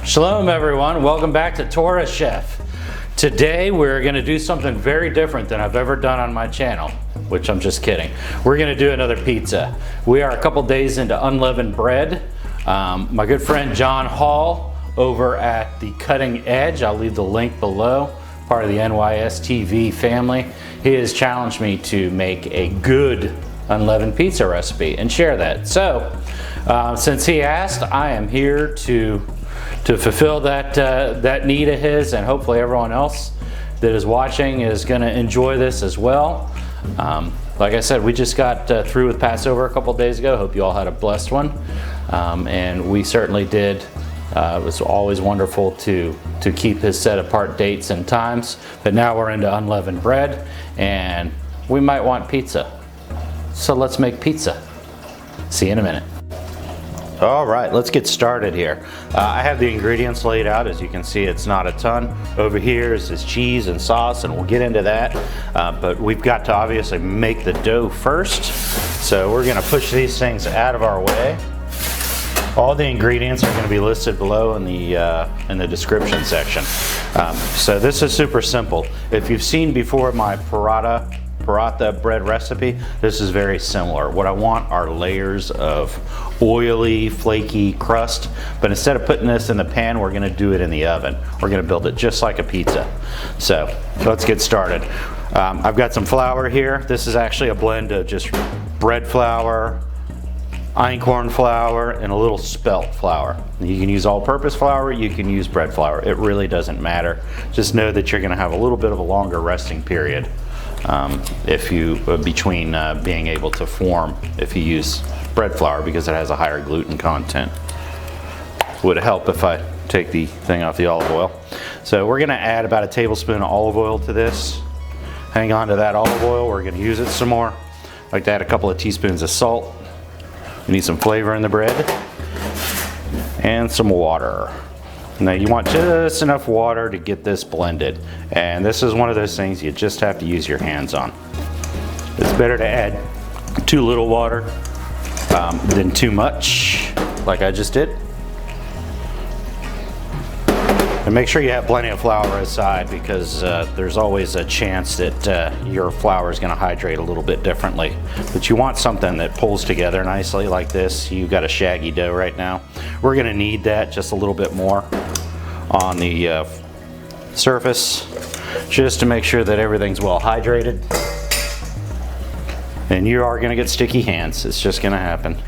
Shalom everyone, welcome back to Torah Chef. Today we're going to do something very different than I've ever done on my channel, which I'm just kidding. We're going to do another pizza. We are a couple days into Unleavened Bread. My good friend John Hall over at the Cutting Edge, I'll leave the link below, part of the NYS TV family. He has challenged me to make a good unleavened pizza recipe and share that. So since he asked, I am here to fulfill that need of his, and hopefully everyone else that is watching is going to enjoy this as well. Like I said, we just got through with Passover a couple days ago. Hope you all had a blessed one, and we certainly did. It was always wonderful to keep his set apart dates and times, but now we're into unleavened bread and we might want pizza. So let's make pizza. See you in a minute. All right, let's get started here. I have the ingredients laid out. As you can see, it's not a ton. Over here is this cheese and sauce, and we'll get into that. But we've got to obviously make the dough first. So we're gonna push these things out of our way. All the ingredients are gonna be listed below in the description section. So this is super simple. If you've seen before my Preheat bread recipe, this is very similar. What I want are layers of oily, flaky crust, but instead of putting this in the pan, we're gonna do it in the oven. We're gonna build it just like a pizza. So let's get started. I've got some flour here. This is actually a blend of just bread flour, einkorn flour, and a little spelt flour. You can use all-purpose flour, you can use bread flour. It really doesn't matter. Just know that you're gonna have a little bit of a longer resting period between being able to form if you use bread flour, because it has a higher gluten content. Would help if I take the thing off the olive oil. So we're gonna add about a tablespoon of olive oil to this. Hang on to that olive oil, we're gonna use it some more. I'd like to add a couple of teaspoons of salt. We need some flavor in the bread. And some water. Now you want just enough water to get this blended, and this is one of those things you just have to use your hands on. It's better to add too little water than too much, like I just did. And make sure you have plenty of flour aside, because there's always a chance that your flour is going to hydrate a little bit differently. But you want something that pulls together nicely like this. You've got a shaggy dough right now. We're going to need that just a little bit more on the surface, just to make sure that everything's well hydrated. And you are going to get sticky hands. It's just going to happen.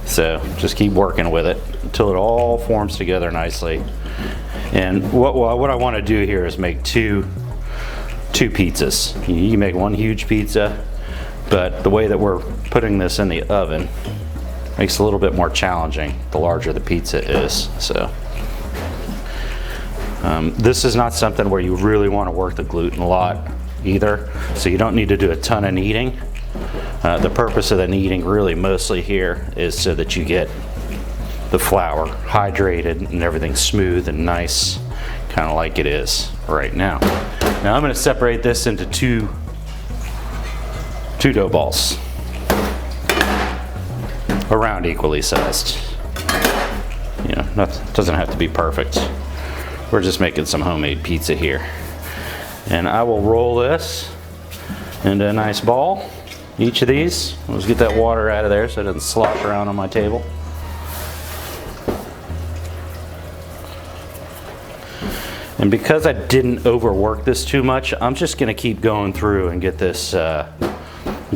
So just keep working with it until it all forms together nicely. And what I want to do here is make two pizzas. You can make one huge pizza, but the way that we're putting this in the oven makes it a little bit more challenging the larger the pizza is. So this is not something where you really want to work the gluten a lot either, so you don't need to do a ton of kneading. The purpose of the kneading really mostly here is so that you get the flour hydrated and everything smooth and nice, kind of like it is right now. Now I'm going to separate this into two dough balls, around equally sized. You know, doesn't have to be perfect. We're just making some homemade pizza here. And I will roll this into a nice ball. Each of these, let's get that water out of there so it doesn't slosh around on my table. And because I didn't overwork this too much, I'm just gonna keep going through and get this,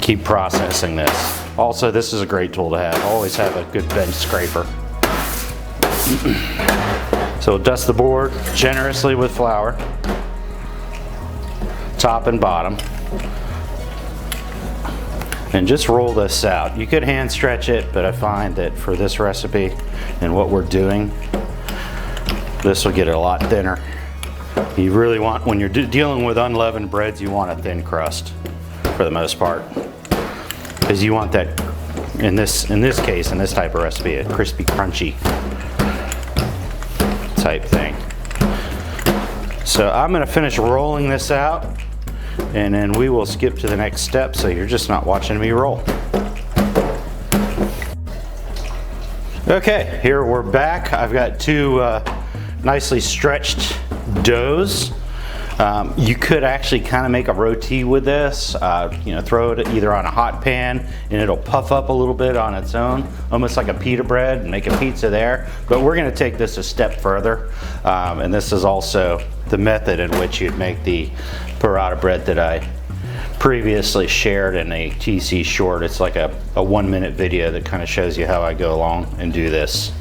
keep processing this. Also, this is a great tool to have. Always have a good bench scraper. So dust the board generously with flour, top and bottom. And just roll this out. You could hand stretch it, but I find that for this recipe and what we're doing, this will get it a lot thinner. You really want, when you're dealing with unleavened breads, you want a thin crust for the most part, because you want that, in this case, in this type of recipe, a crispy, crunchy type thing. So I'm going to finish rolling this out, and then we will skip to the next step, so you're just not watching me roll. Okay, here we're back. I've got two nicely stretched doughs. You could actually kind of make a roti with this, you know, throw it either on a hot pan and it'll puff up a little bit on its own, almost like a pita bread, and make a pizza there. But we're going to take this a step further, and this is also the method in which you'd make the burrata bread that I previously shared in a TC short. It's like a 1-minute video that kind of shows you how I go along and do this.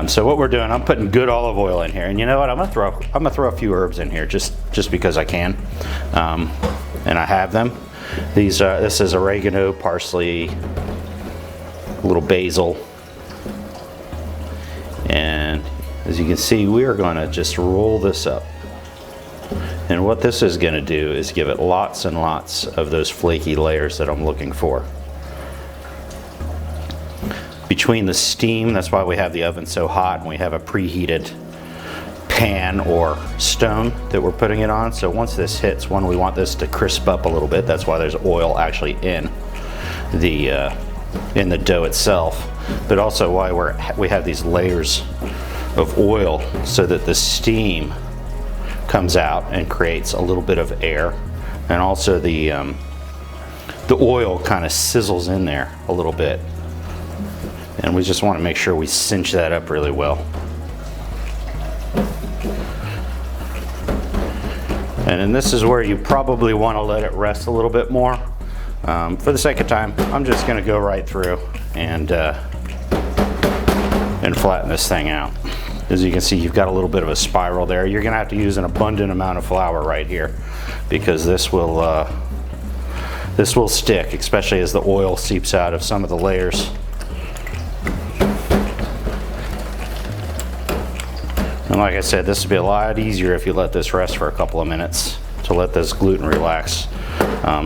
So what we're doing, I'm putting good olive oil in here, and you know what? I'm gonna throw a few herbs in here just because I can, and I have them. This is oregano, parsley, a little basil, and as you can see, we are going to just roll this up. And what this is going to do is give it lots and lots of those flaky layers that I'm looking for. Between the steam, that's why we have the oven so hot, and we have a preheated pan or stone that we're putting it on. So once this hits, we want this to crisp up a little bit. That's why there's oil actually in the dough itself, but also why we have these layers of oil, so that the steam comes out and creates a little bit of air, and also the oil kind of sizzles in there a little bit. And we just want to make sure we cinch that up really well. And then this is where you probably want to let it rest a little bit more. For the sake of time, I'm just going to go right through and flatten this thing out. As you can see, you've got a little bit of a spiral there. You're going to have to use an abundant amount of flour right here, because this will stick, especially as the oil seeps out of some of the layers. And like I said, this would be a lot easier if you let this rest for a couple of minutes to let this gluten relax.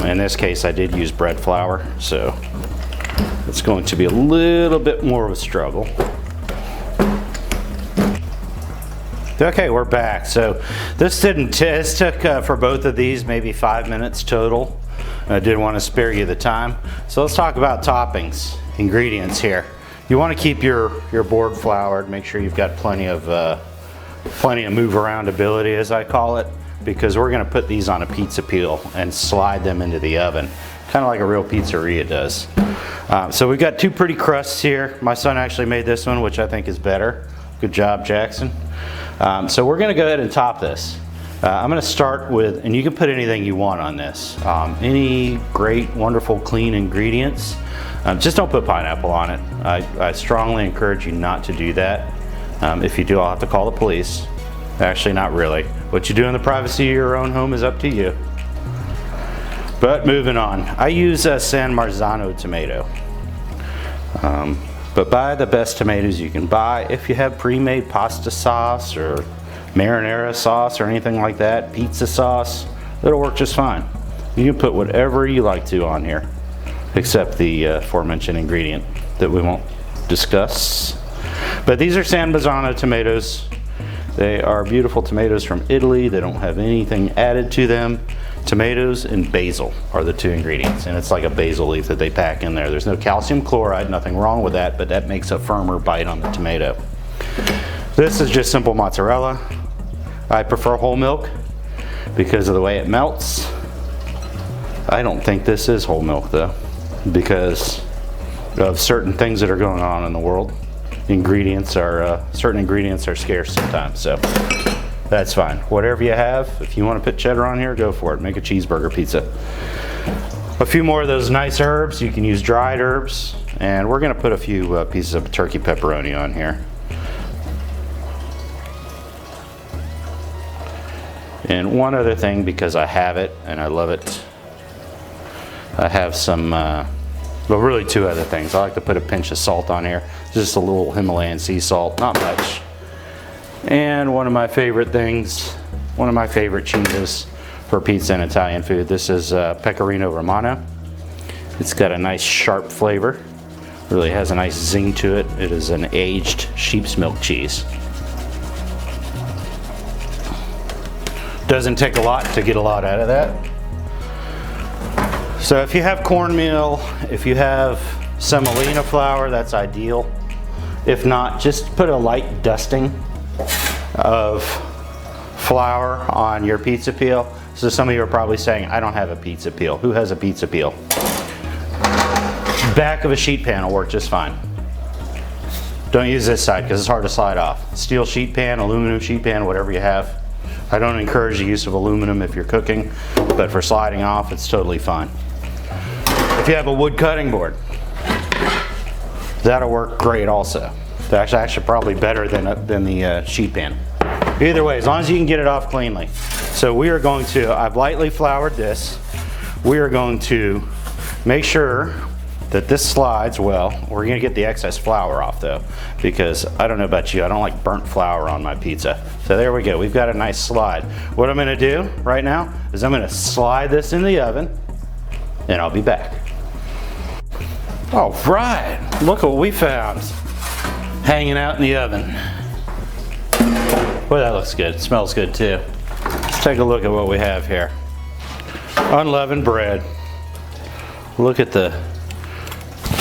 In this case, I did use bread flour, so it's going to be a little bit more of a struggle. Okay, we're back. So this took for both of these maybe 5 minutes total. I did want to spare you the time. So let's talk about toppings, ingredients here. You want to keep your board floured. Make sure you've got plenty of move around ability, as I call it, because we're going to put these on a pizza peel and slide them into the oven, kind of like a real pizzeria does. So we've got two pretty crusts here. My son actually made this one, which I think is better. Good job, Jackson. So we're going to go ahead and top this. I'm going to start with, and you can put anything you want on this, any great, wonderful, clean ingredients. Just don't put pineapple on it. I strongly encourage you not to do that. If you do, I'll have to call the police. Actually, not really. What you do in the privacy of your own home is up to you. But moving on, I use a San Marzano tomato. But buy the best tomatoes you can buy. If you have pre-made pasta sauce or marinara sauce or anything like that, pizza sauce, it'll work just fine. You can put whatever you like to on here, except the aforementioned ingredient that we won't discuss. But these are San Marzano tomatoes. They are beautiful tomatoes from Italy. They don't have anything added to them. Tomatoes and basil are the two ingredients, and it's like a basil leaf that they pack in there. There's no calcium chloride, nothing wrong with that, but that makes a firmer bite on the tomato. This is just simple mozzarella. I prefer whole milk because of the way it melts. I don't think this is whole milk though, because of certain things that are going on in the world. Certain ingredients are scarce sometimes, so that's fine. Whatever you have, if you want to put cheddar on here, go for it. Make a cheeseburger pizza. A few more of those nice herbs. You can use dried herbs, and we're going to put a few pieces of turkey pepperoni on here. And one other thing, because I have it and I love it, I have some, well, really two other things. I like to put a pinch of salt on here, just a little Himalayan sea salt, not much. And one of my favorite things, one of my favorite cheeses for pizza and Italian food, this is Pecorino Romano. It's got a nice sharp flavor, really has a nice zing to it. It is an aged sheep's milk cheese. Doesn't take a lot to get a lot out of that. So if you have cornmeal, if you have semolina flour, that's ideal. If not, just put a light dusting of flour on your pizza peel. So some of you are probably saying, I don't have a pizza peel. Who has a pizza peel? Back of a sheet pan will work just fine. Don't use this side because it's hard to slide off. Steel sheet pan, aluminum sheet pan, whatever you have. I don't encourage the use of aluminum if you're cooking, but for sliding off, it's totally fine. If you have a wood cutting board, that'll work great also. That's actually probably better than the sheet pan. Either way, as long as you can get it off cleanly. So we are going to, I've lightly floured this. We are going to make sure that this slides well. We're gonna get the excess flour off though, because I don't know about you, I don't like burnt flour on my pizza. So there we go, we've got a nice slide. What I'm gonna do right now is I'm gonna slide this in the oven and I'll be back. All right, look what we found hanging out in the oven. Boy, that looks good, it smells good too. Let's take a look at what we have here. Unleavened bread. Look at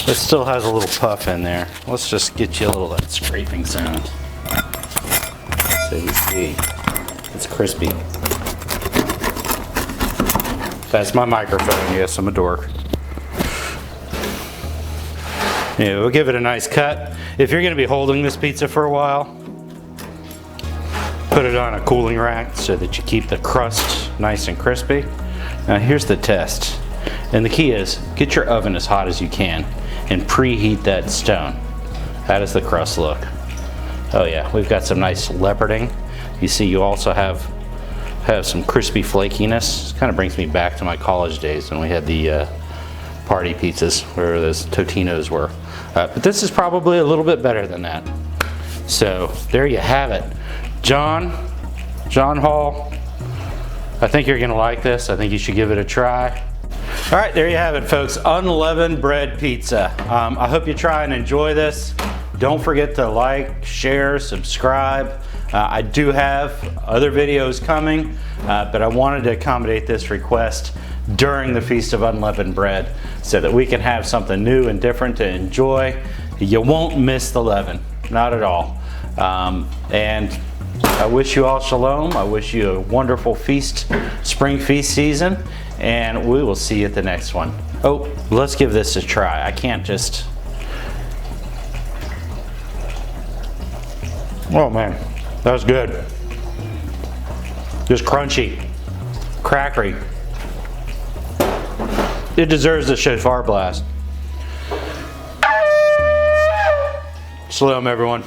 it still has a little puff in there. Let's just get you a little of that scraping sound. So you see, it's crispy. That's my microphone, yes, I'm a dork. Yeah, we'll give it a nice cut. If you're gonna be holding this pizza for a while, put it on a cooling rack so that you keep the crust nice and crispy. Now here's the test. And the key is, get your oven as hot as you can and preheat that stone. How does the crust look? Oh yeah, we've got some nice leoparding. You see you also have some crispy flakiness. This kind of brings me back to my college days when we had the party pizzas where those Totinos were. But this is probably a little bit better than that. So there you have it. John Hall, I think you're gonna like this. I think you should give it a try. All right, there you have it, folks. Unleavened bread pizza. I hope you try and enjoy this. Don't forget to like, share, subscribe. I do have other videos coming, but I wanted to accommodate this request during the Feast of Unleavened Bread so that we can have something new and different to enjoy. You won't miss the leaven, not at all. And I wish you all shalom. I wish you a wonderful feast, spring feast season, and we will see you at the next one. Oh, let's give this a try. I can't just... Oh man, that was good. Just crunchy, crackery. It deserves the shofar blast. Shalom, everyone.